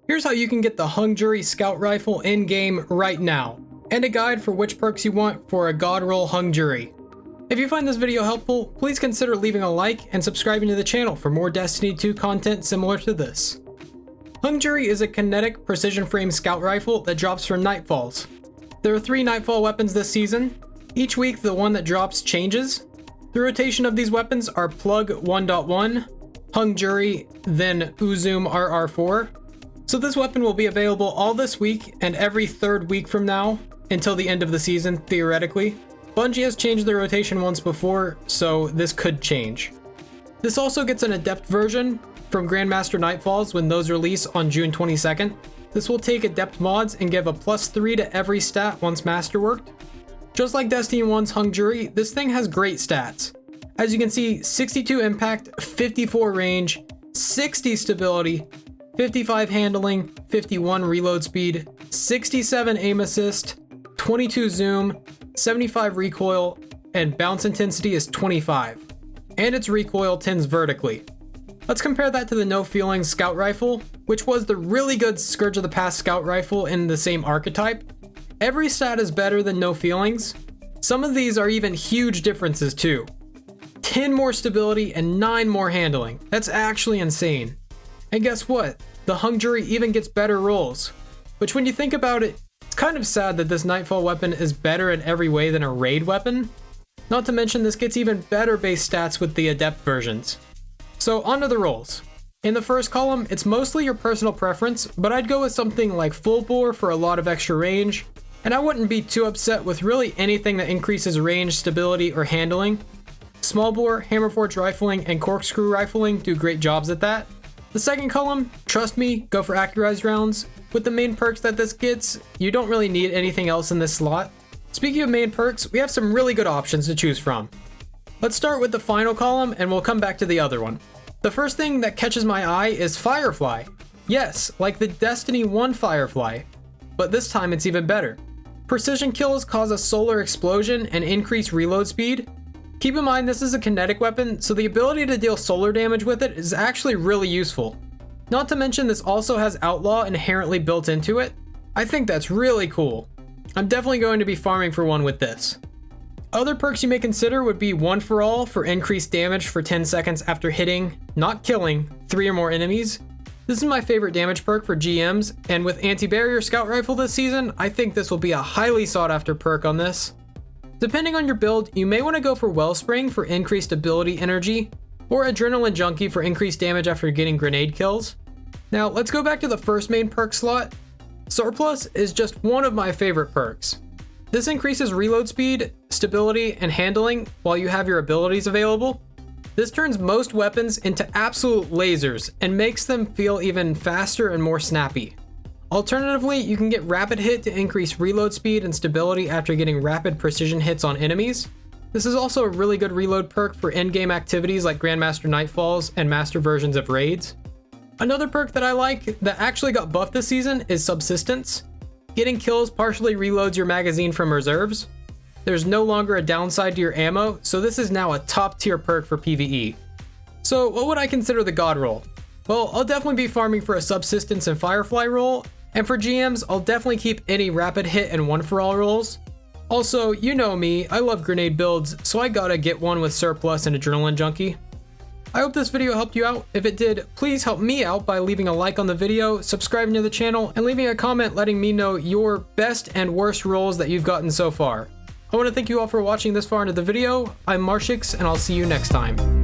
Here's how you can get the Hung Jury Scout Rifle in-game right now, and a guide for which perks you want for a God roll Hung Jury. If you find this video helpful, please consider leaving a like and subscribing to the channel for more Destiny 2 content similar to this. Hung Jury is a kinetic precision frame scout rifle that drops for Nightfalls. There are 3 Nightfall weapons this season. Each week the one that drops changes. The rotation of these weapons are Plug 1.1, Hung Jury, then Uzum RR4. So this weapon will be available all this week and every 3rd week from now, until the end of the season, theoretically. Bungie has changed the rotation once before, so this could change. This also gets an Adept version from Grandmaster Nightfalls when those release on June 22nd. This will take Adept mods and give a +3 to every stat once masterworked. Just like Destiny 1's Hung Jury, this thing has great stats. As you can see, 62 impact, 54 range, 60 stability, 55 handling, 51 reload speed, 67 aim assist, 22 zoom, 75 recoil, and bounce intensity is 25. And its recoil tends vertically. Let's compare that to the No Feelings Scout Rifle, which was the really good Scourge of the Past Scout Rifle in the same archetype. Every stat is better than No Feelings. Some of these are even huge differences too. 10 more stability and 9 more handling. That's actually insane. And guess what? The Hung Jury even gets better rolls. Which when you think about it, it's kind of sad that this Nightfall weapon is better in every way than a raid weapon. Not to mention this gets even better base stats with the Adept versions. So onto the rolls. In the first column, it's mostly your personal preference, but I'd go with something like full bore for a lot of extra range, and I wouldn't be too upset with really anything that increases range, stability, or handling. Small bore, hammerforged rifling, and corkscrew rifling do great jobs at that. The second column, trust me, go for accurized rounds. With the main perks that this gets, you don't really need anything else in this slot. Speaking of main perks, we have some really good options to choose from. Let's start with the final column and we'll come back to the other one. The first thing that catches my eye is Firefly. Yes, like the Destiny 1 Firefly, but this time it's even better. Precision kills cause a solar explosion and increase reload speed. Keep in mind this is a kinetic weapon, so the ability to deal solar damage with it is actually really useful. Not to mention this also has Outlaw inherently built into it. I think that's really cool. I'm definitely going to be farming for one with this. Other perks you may consider would be One for All for increased damage for 10 seconds after hitting, not killing, 3 or more enemies. This is my favorite damage perk for GMs, and with Anti-Barrier Scout Rifle this season, I think this will be a highly sought after perk on this. Depending on your build, you may want to go for Wellspring for increased ability energy, or Adrenaline Junkie for increased damage after getting grenade kills. Now let's go back to the first main perk slot. Surplus is just one of my favorite perks. This increases reload speed, stability, and handling while you have your abilities available. This turns most weapons into absolute lasers and makes them feel even faster and more snappy. Alternatively, you can get Rapid Hit to increase reload speed and stability after getting rapid precision hits on enemies. This is also a really good reload perk for in-game activities like Grandmaster Nightfalls and master versions of raids. Another perk that I like that actually got buffed this season is Subsistence. Getting kills partially reloads your magazine from reserves. There's no longer a downside to your ammo, so this is now a top tier perk for PvE. So what would I consider the God roll? Well, I'll definitely be farming for a Subsistence and Firefly roll, and for GMs, I'll definitely keep any Rapid Hit and One for All rolls. Also, you know me, I love grenade builds, so I gotta get one with Surplus and Adrenaline Junkie. I hope this video helped you out. If it did, please help me out by leaving a like on the video, subscribing to the channel, and leaving a comment letting me know your best and worst rolls that you've gotten so far. I want to thank you all for watching this far into the video. I'm Marshix, and I'll see you next time.